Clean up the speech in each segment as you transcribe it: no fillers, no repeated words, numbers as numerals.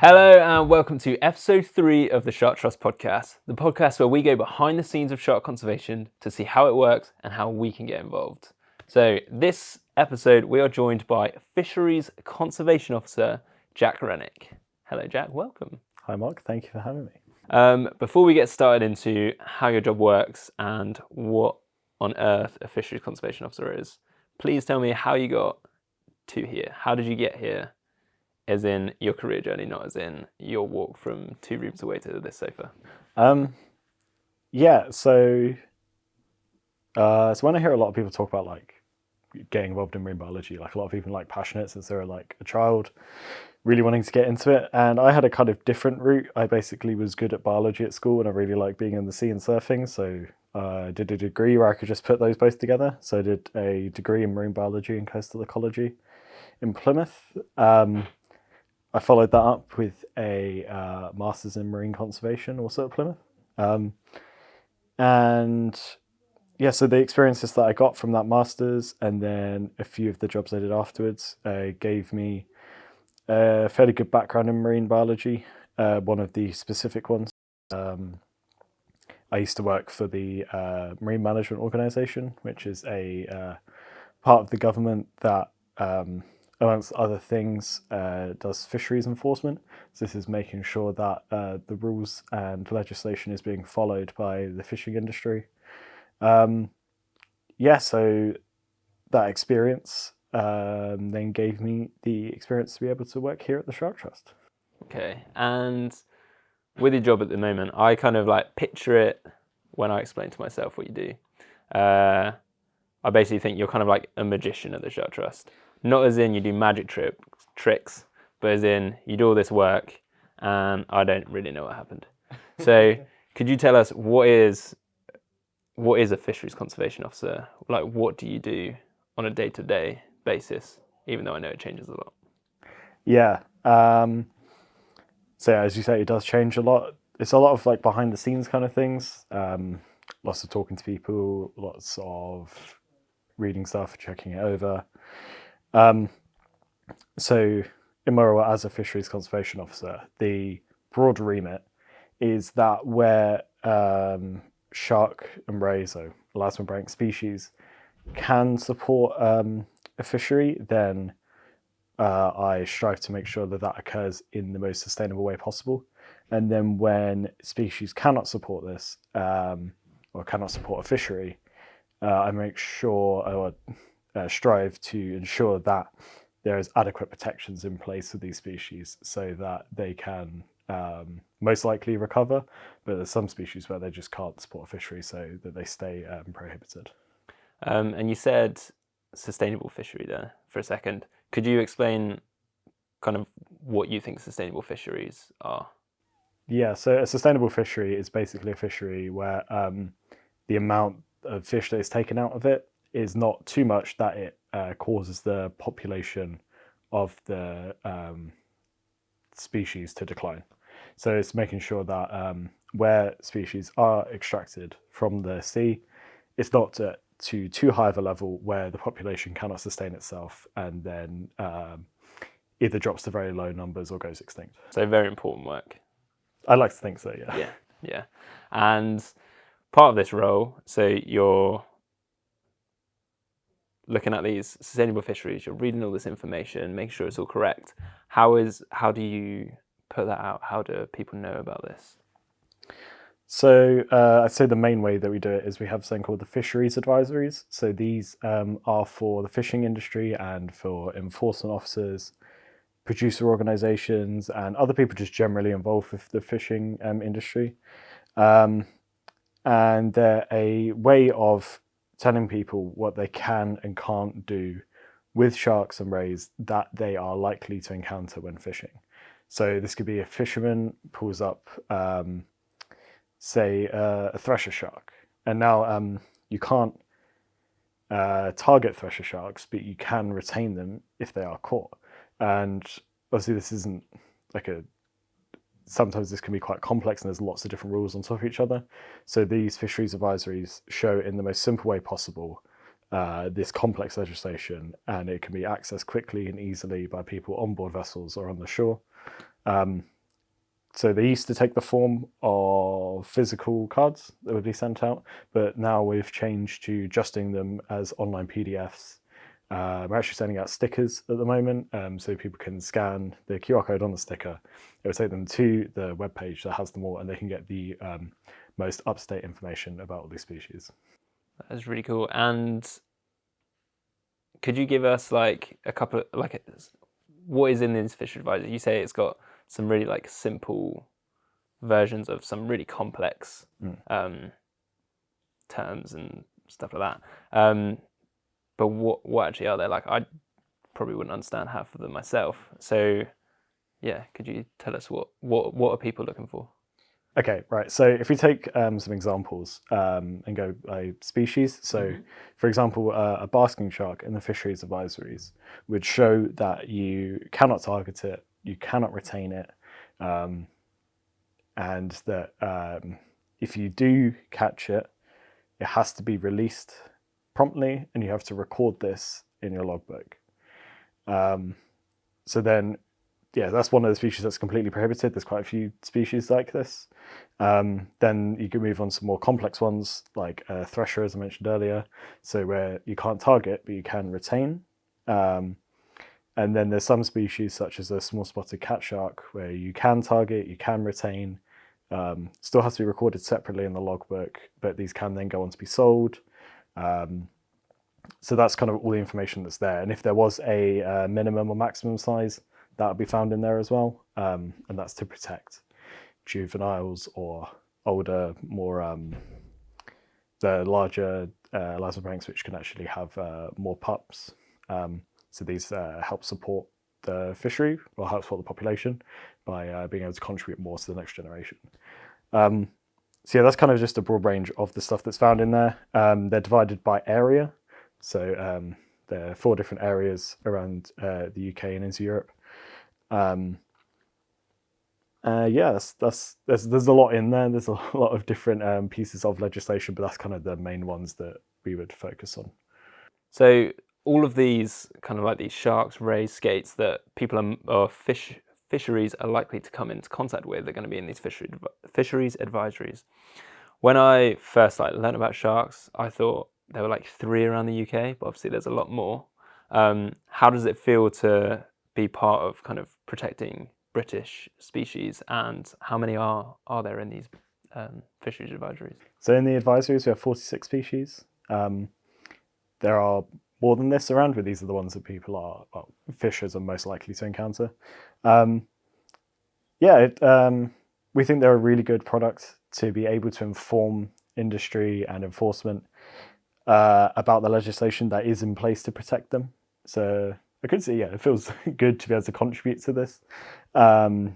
Hello and welcome to episode 3 of the Shark Trust podcast, the podcast where we go behind the scenes of shark conservation to see how it works and how we can get involved. So this episode we are joined by Fisheries Conservation Officer Jack Renwick. Hello Jack, welcome. Hi Mark, thank you for having me. Before we get started into how your job works and what on earth a Fisheries Conservation Officer is, please tell me how you got to here. How did you get here? As in your career journey, not as in your walk from 2 rooms away to this sofa. So when I hear a lot of people talk about like getting involved in marine biology, like a lot of people are like passionate since they were like a child, really wanting to get into it. And I had a kind of different route. I basically was good at biology at school and I really liked being in the sea and surfing. So I did a degree where I could just put those both together. So I did a degree in marine biology and coastal ecology in Plymouth. I followed that up with a master's in marine conservation, also at Plymouth. So the experiences that I got from that master's and then a few of the jobs I did afterwards gave me a fairly good background in marine biology. One of the specific ones, I used to work for the Marine Management Organisation, which is a part of the government that amongst other things, does fisheries enforcement. So this is making sure that the rules and legislation is being followed by the fishing industry. So that experience then gave me the experience to be able to work here at the Shark Trust. Okay, and with your job at the moment, I kind of like picture it when I explain to myself what you do. I basically think you're kind of like a magician at the Shark Trust. Not as in you do magic tricks, but as in you do all this work and I don't really know what happened. So could you tell us what is a fisheries conservation officer? Like what do you do on a day-to-day basis, even though I know it changes a lot? Yeah. So as you say, it does change a lot. It's a lot of like behind the scenes kind of things. Lots of talking to people, lots of reading stuff, checking it over. So in my role as a fisheries conservation officer, the broad remit is that where shark and ray, so elasmobranch species, can support a fishery, then I strive to make sure that occurs in the most sustainable way possible. And then when species cannot support this or cannot support a fishery, I make sure strive to ensure that there is adequate protections in place for these species so that they can most likely recover, but there's some species where they just can't support a fishery so that they stay prohibited. And you said sustainable fishery there for a second. Could you explain kind of what you think sustainable fisheries are? Yeah, so a sustainable fishery is basically a fishery where the amount of fish that is taken out of it is not too much that it causes the population of the species to decline. So it's making sure that where species are extracted from the sea, it's not to too high of a level where the population cannot sustain itself and then either drops to very low numbers or goes extinct. So very important work. I like to think so, yeah. Yeah. And part of this role, so you're looking at these sustainable fisheries, you're reading all this information, making sure it's all correct. How do you put that out? How do people know about this? So I'd say the main way that we do it is we have something called the Fisheries Advisories. So these are for the fishing industry and for enforcement officers, producer organisations, and other people just generally involved with the fishing industry. And they're a way of telling people what they can and can't do with sharks and rays that they are likely to encounter when fishing. So this could be a fisherman pulls up, say, a thresher shark. And now you can't target thresher sharks, but you can retain them if they are caught. And obviously this isn't like sometimes this can be quite complex and there's lots of different rules on top of each other. So these fisheries advisories show in the most simple way possible this complex legislation, and it can be accessed quickly and easily by people on board vessels or on the shore. So they used to take the form of physical cards that would be sent out, but now we've changed to adjusting them as online PDFs. We're actually sending out stickers at the moment, so people can scan the QR code on the sticker. It will take them to the webpage that has them all, and they can get the most up-to-date information about all these species. That's really cool. And could you give us like a couple of like what is in these fishery advisories? You say it's got some really like simple versions of some really complex terms and stuff like that. But what actually are there? Like I probably wouldn't understand half of them myself. So yeah, could you tell us what are people looking for? Okay, right. So if we take some examples and go by species. So, for example, a basking shark in the Fisheries Advisories would show that you cannot target it, you cannot retain it, and that if you do catch it, it has to be released promptly, and you have to record this in your logbook. So then, yeah, that's one of the species that's completely prohibited. There's quite a few species like this. Then you can move on to more complex ones like thresher, as I mentioned earlier, so where you can't target, but you can retain. And then there's some species such as a small spotted cat shark where you can target, you can retain, still has to be recorded separately in the logbook, but these can then go on to be sold. So that's kind of all the information that's there. And if there was a minimum or maximum size, that would be found in there as well. And that's to protect juveniles or older, more the larger elasmobranchs, which can actually have more pups. So these help support the fishery or help support the population by being able to contribute more to the next generation. So yeah, that's kind of just a broad range of the stuff that's found in there. They're divided by area. So there are 4 different areas around the UK and into Europe. Yeah, there's a lot in there. There's a lot of different pieces of legislation, but that's kind of the main ones that we would focus on. So all of these kind of like these sharks, rays, skates that people or fisheries are likely to come into contact with are going to be in these fisheries advisories. When I first learned about sharks, I thought there were like 3 around the UK, but obviously there's a lot more. How does it feel to be part of kind of protecting British species, and how many are there in these fisheries advisories? So in the advisories, we have 46 species. There are more than this around, but these are the ones that people fishers are most likely to encounter. We think they're a really good product to be able to inform industry and enforcement about the legislation that is in place to protect them. So I could say, yeah, it feels good to be able to contribute to this, to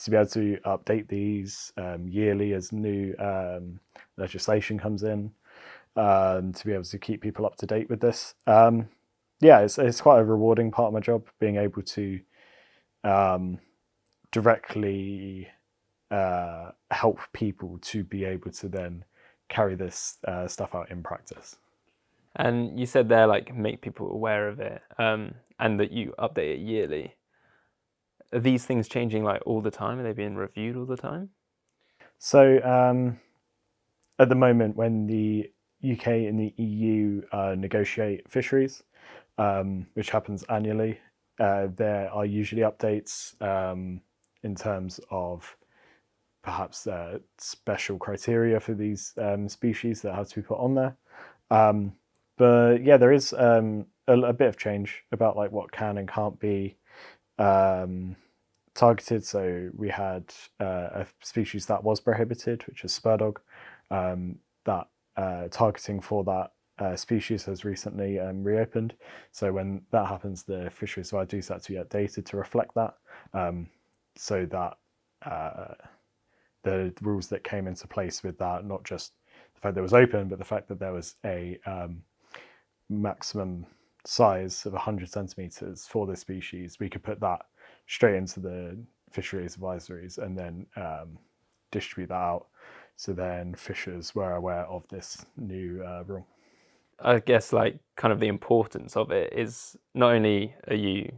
be able to update these yearly as new legislation comes in, to be able to keep people up to date with this. It's quite a rewarding part of my job, being able to directly help people to be able to then carry this stuff out in practice. And you said there, like, make people aware of it, and that you update it yearly. Are these things changing like all the time? Are they being reviewed all the time? So at the moment, when the UK and the EU negotiate fisheries, which happens annually, there are usually updates in terms of perhaps special criteria for these species that have to be put on there. But yeah, there is a bit of change about like what can and can't be targeted. So we had a species that was prohibited, which is spur dog. That targeting for that species has recently reopened. So when that happens, the fisheries advisories have to be updated to reflect that, so that the rules that came into place with that, not just the fact that it was open, but the fact that there was a maximum size of 100 centimeters for this species, we could put that straight into the fisheries advisories and then distribute that out. So then fishers were aware of this new rule. I guess like kind of the importance of it is not only are you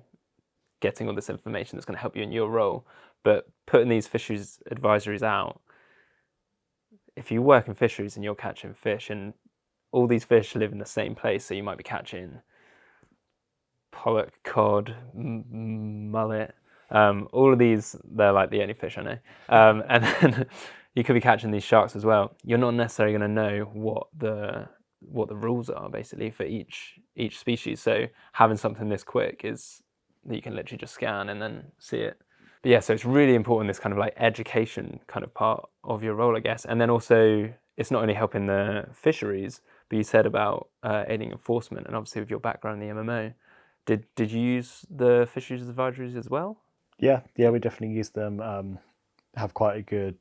getting all this information that's going to help you in your role, But putting these fisheries advisories out, if you work in fisheries and you're catching fish, and all these fish live in the same place, so you might be catching pollock, cod, mullet, all of these, they're like the only fish I know. And then you could be catching these sharks as well. You're not necessarily going to know what the rules are basically for each species. So having something this quick is that you can literally just scan and then see it. But yeah, so it's really important, this kind of like education kind of part of your role, I guess. And then also, it's not only helping the fisheries, but you said about aiding enforcement, and obviously with your background in the MMO, did you use the fisheries advisories as well? Yeah, we definitely use them. Have quite a good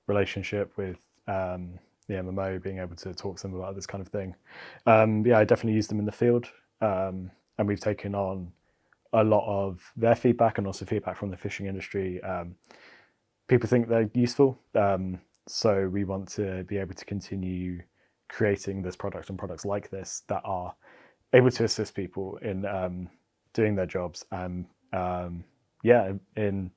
relationship with the MMO, being able to talk to them about this kind of thing. Yeah, I definitely use them in the field, and we've taken on a lot of their feedback and also feedback from the fishing industry. People think they're useful, so we want to be able to continue creating this product and products like this that are able to assist people in doing their jobs and in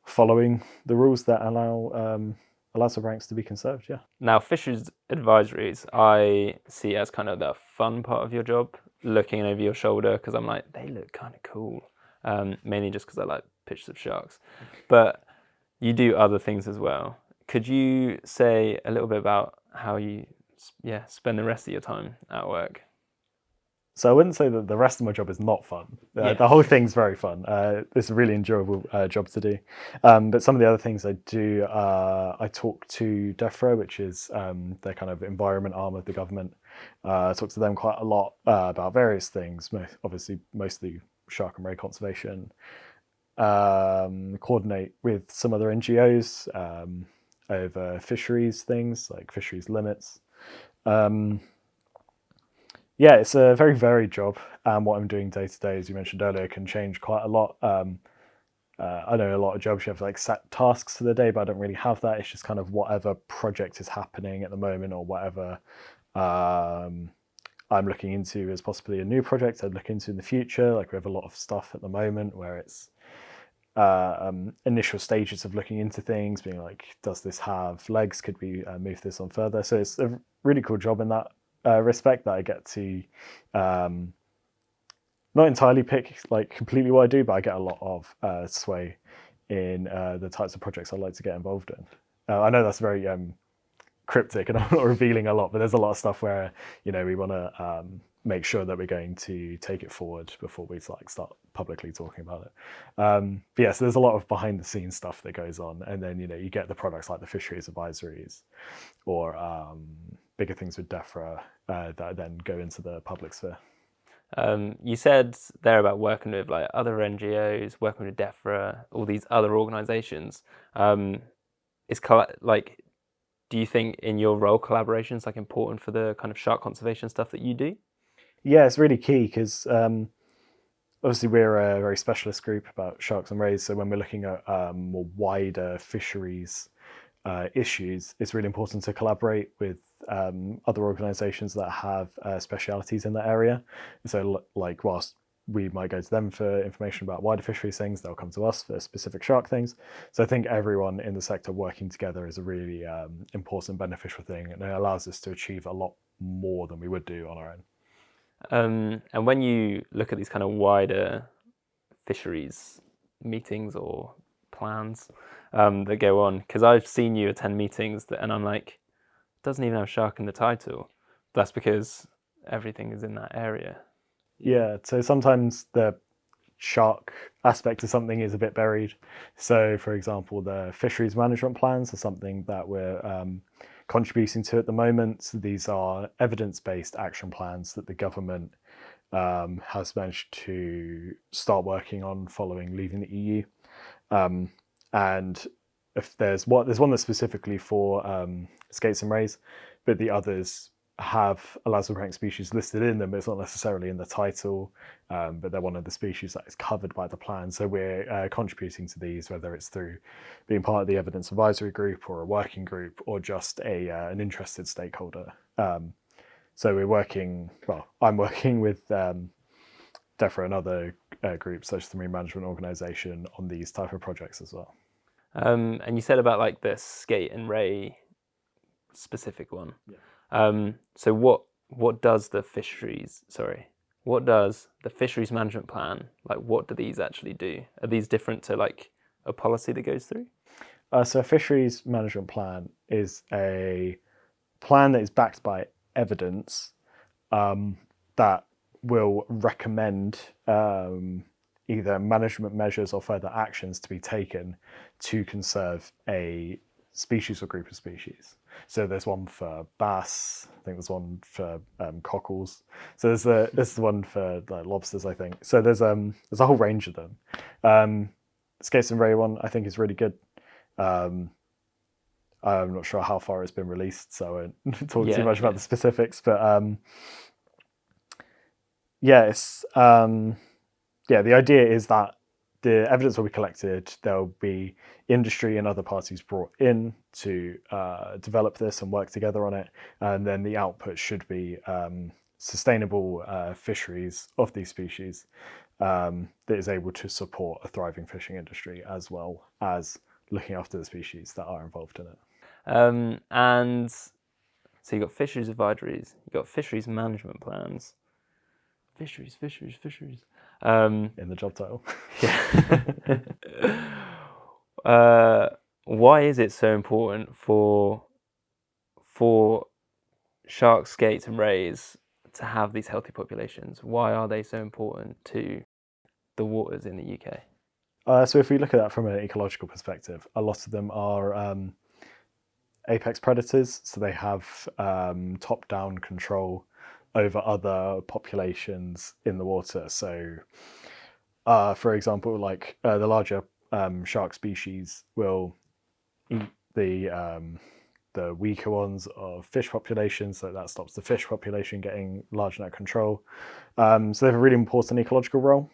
following the rules that allows the ranks to be conserved. Yeah. Now, fisheries advisories, I see as kind of the fun part of your job, looking over your shoulder, because I'm like, they look kind of cool, mainly just because I like pictures of sharks. But you do other things as well. Could you say a little bit about how you spend the rest of your time at work? So I wouldn't say that the rest of my job is not fun. The whole thing's very fun. It's a really enjoyable job to do. But some of the other things I do, I talk to DEFRA, which is their kind of environment arm of the government. I talk to them quite a lot about various things, obviously mostly shark and ray conservation. Coordinate with some other NGOs over fisheries things, like fisheries limits. Yeah, it's a very varied job, and what I'm doing day to day, as you mentioned earlier, can change quite a lot. I know a lot of jobs you have like set tasks for the day, but I don't really have that. It's just kind of whatever project is happening at the moment, or whatever I'm looking into as possibly a new project I'd look into in the future. Like we have a lot of stuff at the moment where it's initial stages of looking into things, being like, does this have legs? Could we move this on further? So it's a really cool job in that respect, that I get to not entirely pick like completely what I do, but I get a lot of sway in the types of projects I like to get involved in. I know that's very cryptic and I'm not revealing a lot, but there's a lot of stuff where we want to make sure that we're going to take it forward before we like start publicly talking about it. But yeah, so there's a lot of behind the scenes stuff that goes on, and then you get the products like the fisheries advisories or bigger things with DEFRA that then go into the public sphere. You said there about working with like other NGOs, working with DEFRA, all these other organisations. Do you think in your role collaboration is like important for the kind of shark conservation stuff that you do? Yeah, it's really key because obviously we're a very specialist group about sharks and rays. So when we're looking at more wider fisheries issues, it's really important to collaborate with other organisations that have specialities in that area. So like whilst we might go to them for information about wider fisheries things, they'll come to us for specific shark things. So I think everyone in the sector working together is a really important, beneficial thing, and it allows us to achieve a lot more than we would do on our own. And when you look at these kind of wider fisheries meetings or plans that go on, because I've seen you attend meetings and I'm like, doesn't even have shark in the title. That's because everything is in that area. Yeah, so sometimes the shark aspect of something is a bit buried. So for example, the fisheries management plans are something that we're contributing to at the moment. These are evidence-based action plans that the government has managed to start working on following leaving the EU. And if there's one that's specifically for skates and rays, but the others have elasmobranch species listed in them, but it's not necessarily in the title, but they're one of the species that is covered by the plan. So we're contributing to these, whether it's through being part of the evidence advisory group or a working group or just an interested stakeholder. So I'm working with DEFRA and other groups such as the Marine Management Organisation on these type of projects as well. And you said about like the skate and ray specific one. Yeah. So what does the fisheries management plan, like what do these actually do? Are these different to like a policy that goes through? So a fisheries management plan is a plan that is backed by evidence that will recommend either management measures or further actions to be taken to conserve a species or group of species. So there's one for bass, I think there's one for cockles. So there's the one for like lobsters, I think. So there's a whole range of them. Skates and ray one I think is really good. I'm not sure how far it's been released, so I won't talk too much about the specifics. But the idea is that the evidence will be collected. There'll be industry and other parties brought in to develop this and work together on it, and then the output should be sustainable fisheries of these species that is able to support a thriving fishing industry as well as looking after the species that are involved in it. And so you've got fisheries advisories, you've got fisheries management plans. Fisheries. In the job title. Yeah. Why is it so important for sharks, skates, and rays to have these healthy populations? Why are they so important to the waters in the UK? So if we look at that from an ecological perspective, a lot of them are apex predators, so they have top-down control over other populations in the water. So, for example, like the larger shark species will eat the weaker ones of fish populations, so that stops the fish population getting large and out of control. So they have a really important ecological role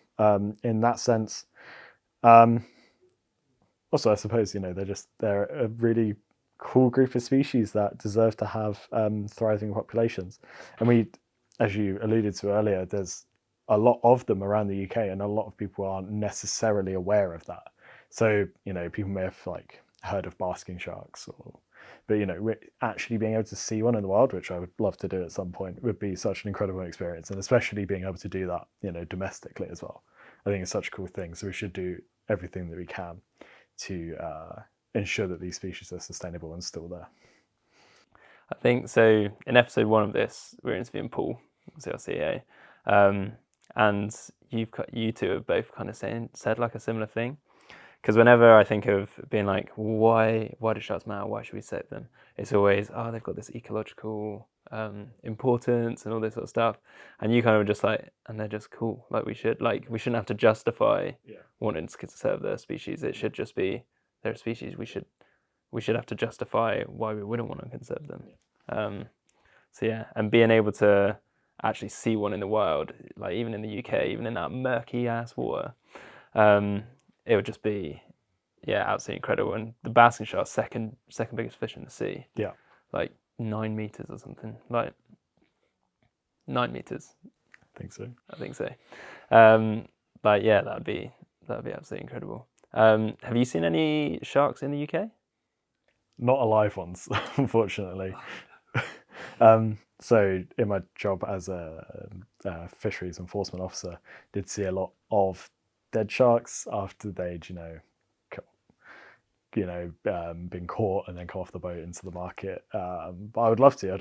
in that sense. Also, I suppose they're a really cool group of species that deserve to have thriving populations, and we, as you alluded to earlier, there's a lot of them around the UK, and a lot of people aren't necessarily aware of that. So people may have like heard of basking sharks, but we're actually being able to see one in the wild, which I would love to do at some point, would be such an incredible experience, and especially being able to do that domestically as well. I think it's such a cool thing. So we should do everything that we can to ensure that these species are sustainable and still there. I think so. In episode 1 of this, we're interviewing Paul, CRCA, and you two have both kind of said like a similar thing. Because whenever I think of being like, why do sharks matter? Why should we save them? It's always, they've got this ecological importance and all this sort of stuff. And you kind of just like, and they're just cool. Like we shouldn't have to justify wanting to conserve their species. It should just be their species. We should have to justify why we wouldn't want to conserve them. And being able to actually see one in the wild, like even in the UK, even in that murky ass water, it would just be, absolutely incredible. And the basking shark, second biggest fish in the sea. Yeah. Like 9 meters or something. Like 9 meters. I think so. That'd be absolutely incredible. Have you seen any sharks in the UK? Not alive ones, unfortunately. So in my job as a fisheries enforcement officer, did see a lot of dead sharks after they'd been caught and then come off the boat into the market. But I'd love to go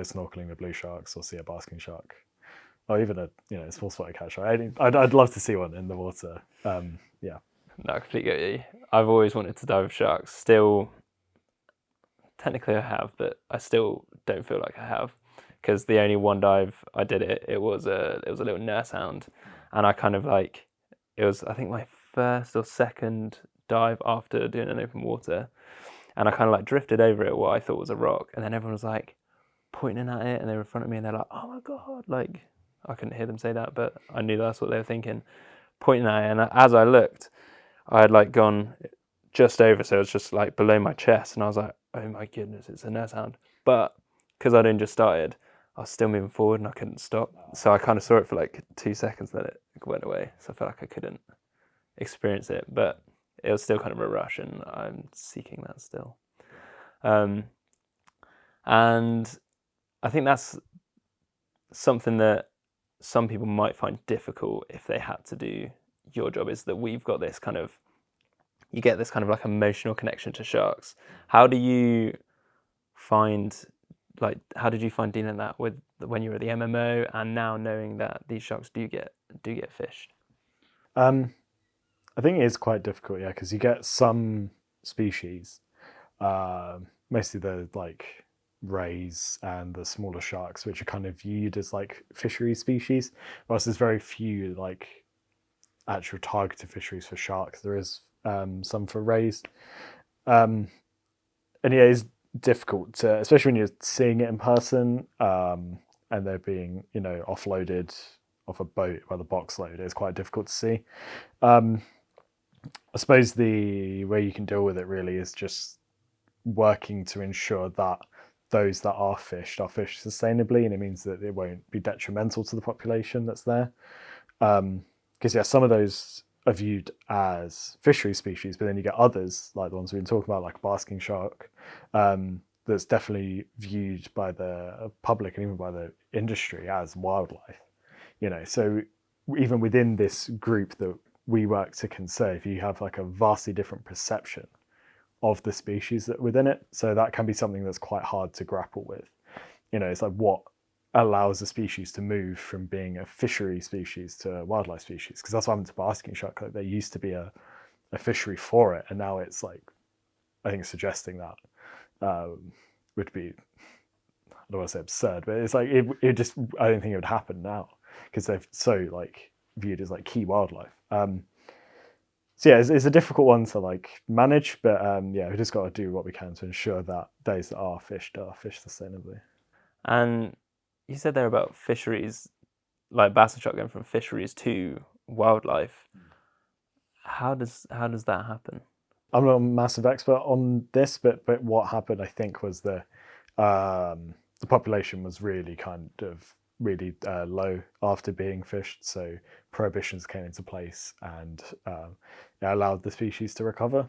snorkeling with blue sharks or see a basking shark, or even a small spotted cat shark. I'd love to see one in the water. No, I completely get you. I've always wanted to dive with sharks. Still, technically I have, but I still don't feel like I have, because the only one dive I did it was a little nurse hound, and I kind of like, it was I think my first or second dive after doing an open water, and I kind of like drifted over it, what I thought was a rock, and then everyone was like pointing at it, and they were in front of me, and they're like, oh my god, like I couldn't hear them say that, but I knew that's what they were thinking, pointing at it, and as I looked, I had like gone just over, so it was just like below my chest, and I was like, oh my goodness, it's a nurse hound. But because I'd only just started, I was still moving forward and I couldn't stop. So I kind of saw it for like 2 seconds, then it went away. So I felt like I couldn't experience it, but it was still kind of a rush, and I'm seeking that still. And I think that's something that some people might find difficult if they had to do your job, is that we've got this kind of, you get this kind of like emotional connection to sharks. How do you find, like, how did you find dealing that with when you were at the MMO and now knowing that these sharks do get fished? I think it is quite difficult, yeah, because you get some species, mostly the like rays and the smaller sharks, which are kind of viewed as like fishery species, whilst there's very few like actual targeted fisheries for sharks. There is some for rays, and yeah, it's difficult to, especially when you're seeing it in person, and they're being offloaded off a boat by the box load. It's quite difficult to see. I suppose the way you can deal with it really is just working to ensure that those that are fished sustainably, and it means that it won't be detrimental to the population that's there. Because yeah, some of those are viewed as fishery species, but then you get others like the ones we've been talking about, like basking shark, that's definitely viewed by the public and even by the industry as wildlife. So even within this group that we work to conserve, you have like a vastly different perception of the species that within it. So that can be something that's quite hard to grapple with. It's like what allows a species to move from being a fishery species to a wildlife species, because that's what happened to basking shark. Like, there used to be a fishery for it, and now it's like, I think suggesting that would be, I don't want to say absurd, but it's like it just, I don't think it would happen now because they're so like viewed as like key wildlife. So yeah, it's a difficult one to like manage, but yeah, we just got to do what we can to ensure that those that are fished sustainably. And you said there about fisheries, like bass and shark going from fisheries to wildlife. How does that happen? I'm not a massive expert on this, but what happened, I think, was the population was really kind of really low after being fished, so prohibitions came into place, and it allowed the species to recover.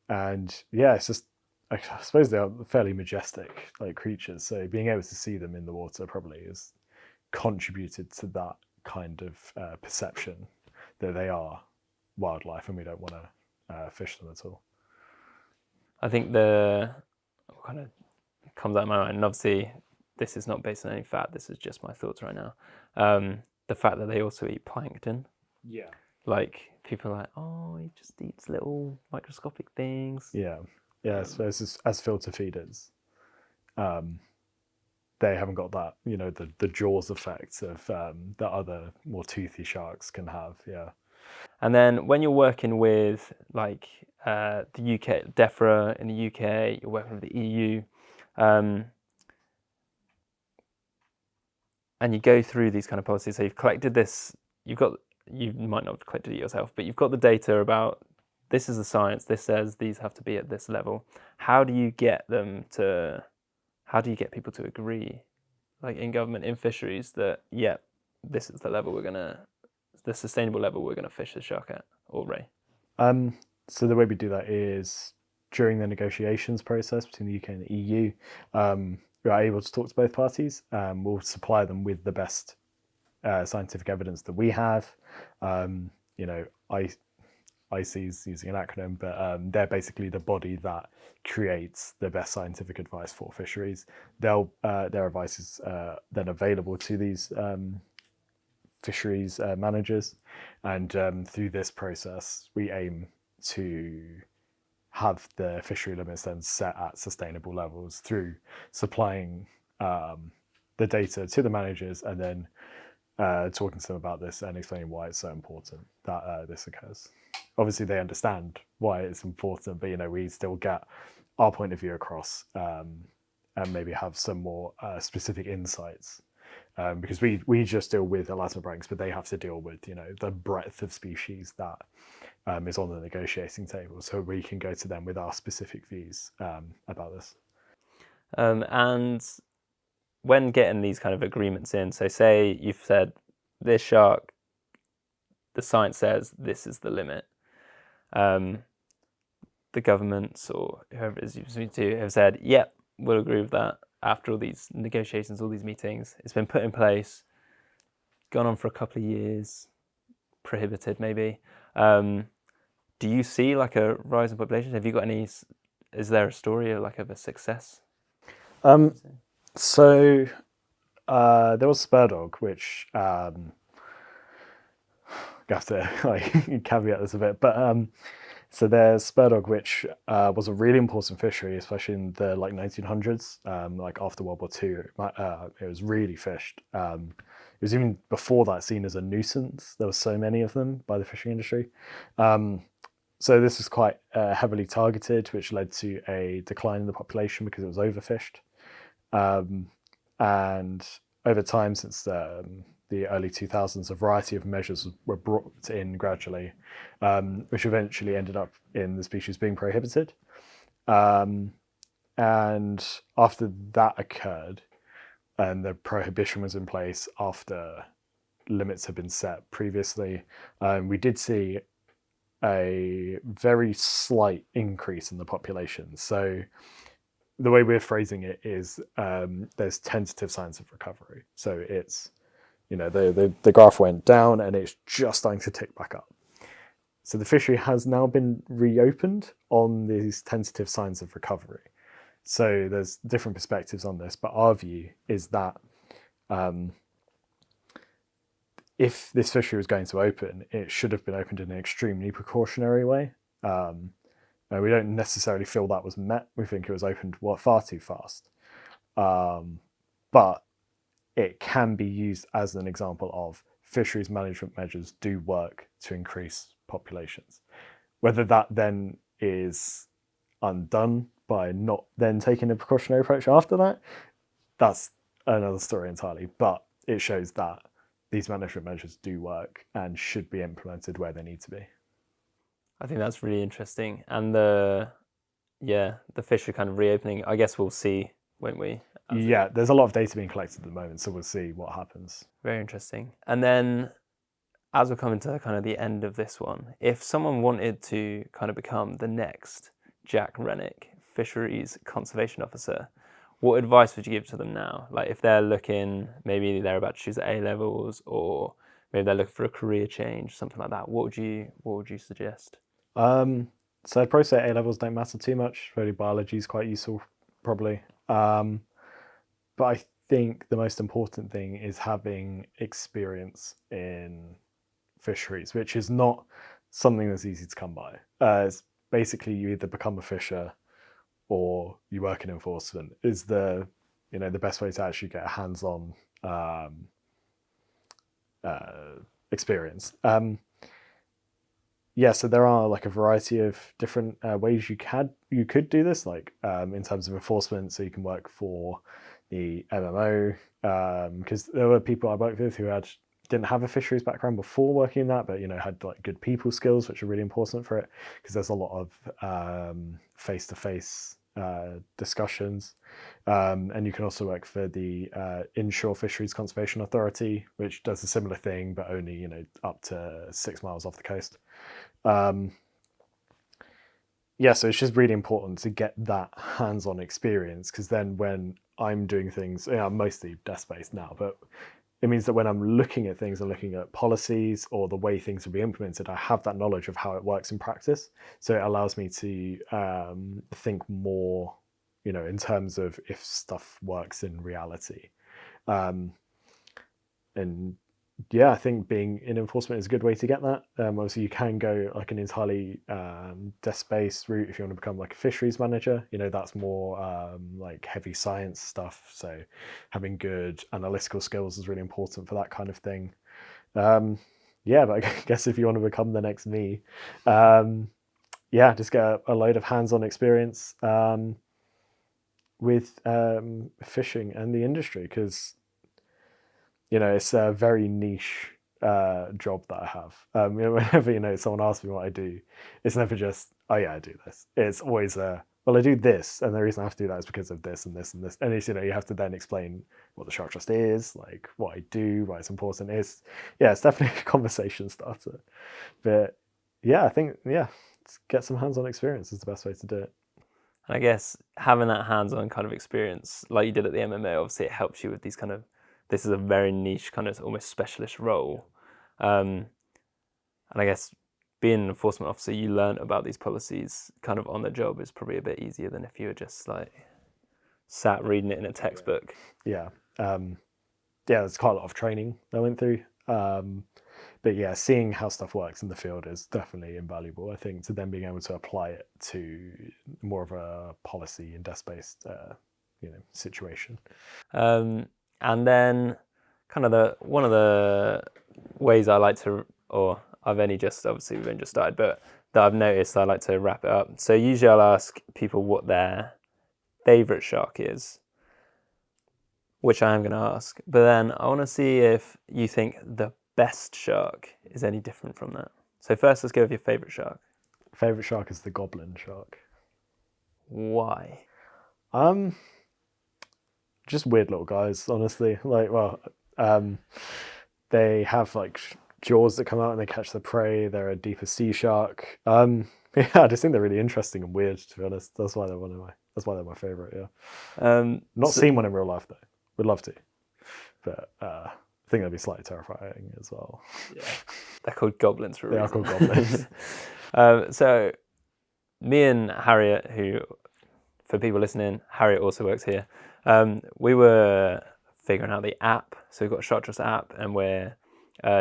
And yeah, it's just, I suppose they are fairly majestic like creatures, so being able to see them in the water probably has contributed to that kind of perception that they are wildlife and we don't want to fish them at all. I think the kind of comes out of my mind, and obviously this is not based on any fact, this is just my thoughts right now. The fact that they also eat plankton. Yeah. Like, people are like, oh, he just eats little microscopic things. Yeah. So as filter feeders, they haven't got that, the jaws effect of that other more toothy sharks can have. Yeah. And then when you're working with like the UK, DEFRA in the UK, you're working with the EU, and you go through these kind of policies. So you've collected this, you might not have collected it yourself, but you've got the data about, this is the science, this says these have to be at this level. How do you get people to agree, like in government, in fisheries, that, yeah, this is the sustainable level we're going to fish the shark at, or ray? So the way we do that is during the negotiations process between the UK and the EU, we are able to talk to both parties. We'll supply them with the best scientific evidence that we have. IC's using an acronym, but they're basically the body that creates the best scientific advice for fisheries. Their advice is then available to these fisheries managers, and through this process we aim to have the fishery limits then set at sustainable levels through supplying the data to the managers, and then talking to them about this and explaining why it's so important that this occurs. Obviously they understand why it's important, but we still get our point of view across, and maybe have some more specific insights, because we just deal with elasmobranchs, but they have to deal with the breadth of species that is on the negotiating table, so we can go to them with our specific views about this. And when getting these kind of agreements in, so say you've said this shark, the science says this is the limit. The governments or whoever it is you speak to have said, yep, we'll agree with that. After all these negotiations, all these meetings, it's been put in place, gone on for a couple of years, prohibited maybe. Do you see like a rise in population? Have you got any? Is there a story of a success? So there was spur dog, which I have to like caveat this a bit, but so there's spur dog, which was a really important fishery, especially in the 1900s, like after World War II. It was really fished. It was even before that seen as a nuisance. There were so many of them by the fishing industry. So this was quite heavily targeted, which led to a decline in the population because it was overfished. And over time, since the early 2000s, a variety of measures were brought in gradually, which eventually ended up in the species being prohibited. And after that occurred, and the prohibition was in place after limits had been set previously, we did see a very slight increase in the population. So the way we're phrasing it is there's tentative signs of recovery. So it's, the graph went down and it's just starting to tick back up. So the fishery has now been reopened on these tentative signs of recovery. So there's different perspectives on this, but our view is that if this fishery was going to open, it should have been opened in an extremely precautionary way. We don't necessarily feel that was met. We think it was opened far too fast. But it can be used as an example of fisheries management measures do work to increase populations. Whether that then is undone by not then taking a precautionary approach after that, that's another story entirely. But it shows that these management measures do work and should be implemented where they need to be. I think that's really interesting. And the fishery kind of reopening, I guess we'll see, won't we? Yeah, there's a lot of data being collected at the moment, so we'll see what happens. Very interesting. And then as we're coming to kind of the end of this one, if someone wanted to kind of become the next Jack Renwick, Fisheries Conservation Officer, what advice would you give to them now? Like if they're looking, maybe they're about to choose A-levels, or maybe they're looking for a career change, something like that. What would you suggest? So I'd probably say A-levels don't matter too much. Really, biology is quite useful, probably. But I think the most important thing is having experience in fisheries, which is not something that's easy to come by. It's basically you either become a fisher or you work in enforcement is the best way to actually get a hands-on experience. So there are like a variety of different ways you could do this, like in terms of enforcement. So you can work for the MMO, because there were people I worked with who didn't have a fisheries background before working in that, but had like good people skills, which are really important for it, because there's a lot of face-to-face discussions. And you can also work for the Inshore Fisheries Conservation Authority, which does a similar thing, but only up to 6 miles off the coast. So it's just really important to get that hands-on experience, because then when I'm doing things, I'm mostly desk-based now, but it means that when I'm looking at things and looking at policies or the way things will be implemented, I have that knowledge of how it works in practice. So it allows me to think more, in terms of if stuff works in reality. I think being in enforcement is a good way to get that. Obviously, you can go like an entirely desk-based route if you want to become like a fisheries manager. That's more like heavy science stuff. So having good analytical skills is really important for that kind of thing. But I guess if you want to become the next me, just get a load of hands-on experience with fishing and the industry, because it's a very niche job that I have. Whenever someone asks me what I do, it's never just, oh yeah, I do this. It's always well, I do this, and the reason I have to do that is because of this and this and this. And it's, you have to then explain what the Shark Trust is, like what I do, why it's important. It's definitely a conversation starter. But yeah, I think get some hands-on experience is the best way to do it. And I guess having that hands-on kind of experience, like you did at the MMA, obviously it helps you with these kind of, this is a very niche kind of almost specialist role. And I guess being an enforcement officer, you learn about these policies kind of on the job is probably a bit easier than if you were just like sat reading it in a textbook. Yeah. There's quite a lot of training I went through. But yeah, seeing how stuff works in the field is definitely invaluable, I think, to then being able to apply it to more of a policy and desk-based, situation. And then kind of one of the ways I like to, or we've only just started, but that I've noticed I like to wrap it up. So usually I'll ask people what their favourite shark is, which I am going to ask. But then I want to see if you think the best shark is any different from that. So first, let's go with your favourite shark. Favourite shark is the goblin shark. Why? Just weird little guys, honestly. They have like jaws that come out and they catch the prey. They're a deeper sea shark. I just think they're really interesting and weird, to be honest. That's why they're my favourite. Yeah. Not seen one in real life though. Would love to, but I think that'd be slightly terrifying as well. Yeah, they're called goblins for a reason. They are called goblins. So me and Harriet, who, for people listening, Harriet also works here. We were figuring out the app. So we've got a Shark Trust app, and we're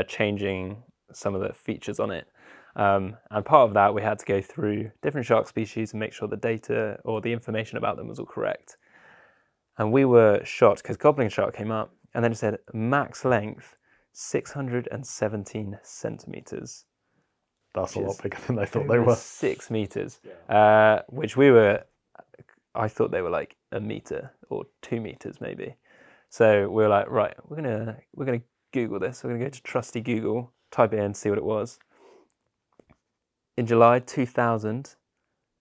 changing some of the features on it. And part of that, we had to go through different shark species and make sure the data or the information about them was all correct. And we were shocked because goblin shark came up, and then it said max length 617 centimeters. That's a lot bigger than I thought they were. 6 meters, which I thought they were like a meter or 2 meters maybe. So we were like, right, we're gonna Google this. We're gonna go to trusty Google, type it in, see what it was. In July 2000,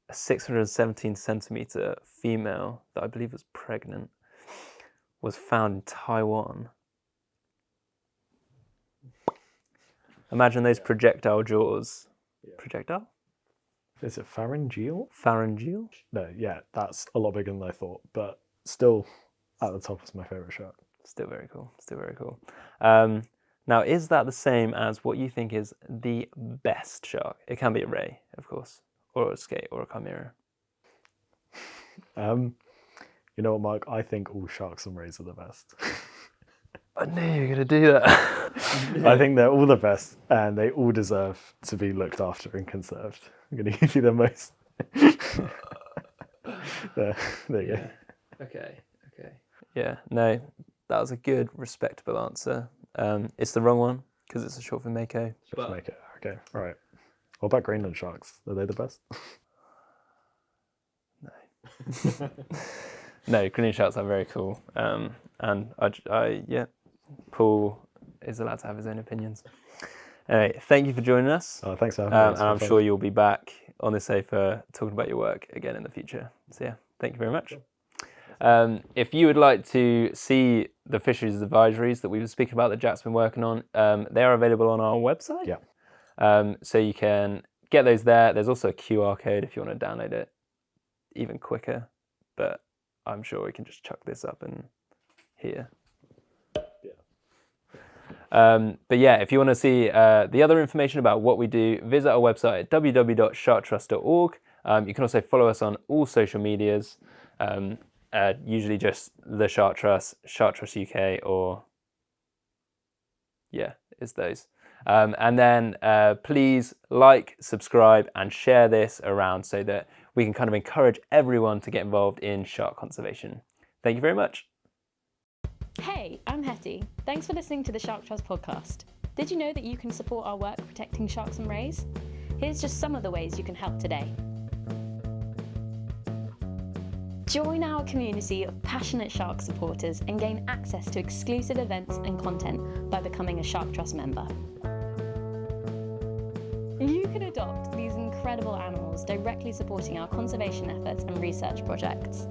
a 617 centimeter female that I believe was pregnant was found in Taiwan. Imagine those projectile jaws. Projectile? Is it pharyngeal? Pharyngeal? No, yeah, that's a lot bigger than I thought, but still at the top is my favourite shark. Still very cool. Now, is that the same as what you think is the best shark? It can be a ray, of course, or a skate, or a chimera. You know what, Mark? I think all sharks and rays are the best. I knew you were going to do that. I think they're all the best, and they all deserve to be looked after and conserved. I'm going to give you the most. There you go. Okay. Yeah, no, that was a good, respectable answer. It's the wrong one, because it's a short for Mako. Mako. Okay, all right. What about Greenland sharks? Are they the best? No. No, Greenland sharks are very cool. And Paul is allowed to have his own opinions. Anyway, thank you for joining us. Thanks for having me. And I'm sure you'll be back on the sofa talking about your work again in the future. So yeah, thank you very much. If you would like to see the Fisheries Advisories that we were speaking about that Jack's been working on, they are available on our website. Yeah. So you can get those there. There's also a QR code if you want to download it even quicker, but I'm sure we can just chuck this up in here. But yeah, if you want to see the other information about what we do, visit our website at www.sharktrust.org. You can also follow us on all social medias, usually just the Shark Trust, Shark Trust UK, or it's those. And then please like, subscribe, and share this around so that we can kind of encourage everyone to get involved in shark conservation. Thank you very much. Hey, I'm Hetty. Thanks for listening to the Shark Trust podcast. Did you know that you can support our work protecting sharks and rays? Here's just some of the ways you can help today. Join our community of passionate shark supporters and gain access to exclusive events and content by becoming a Shark Trust member. You you can adopt these incredible animals, directly supporting our conservation efforts and research projects.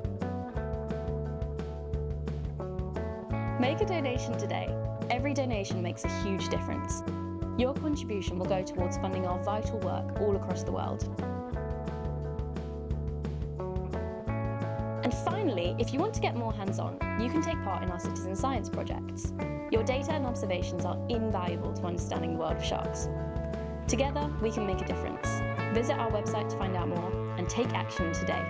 Make a donation today. Every donation makes a huge difference. Your contribution will go towards funding our vital work all across the world. And finally, if you want to get more hands-on, you can take part in our citizen science projects. Your data and observations are invaluable to understanding the world of sharks. Together, we can make a difference. Visit our website to find out more and take action today.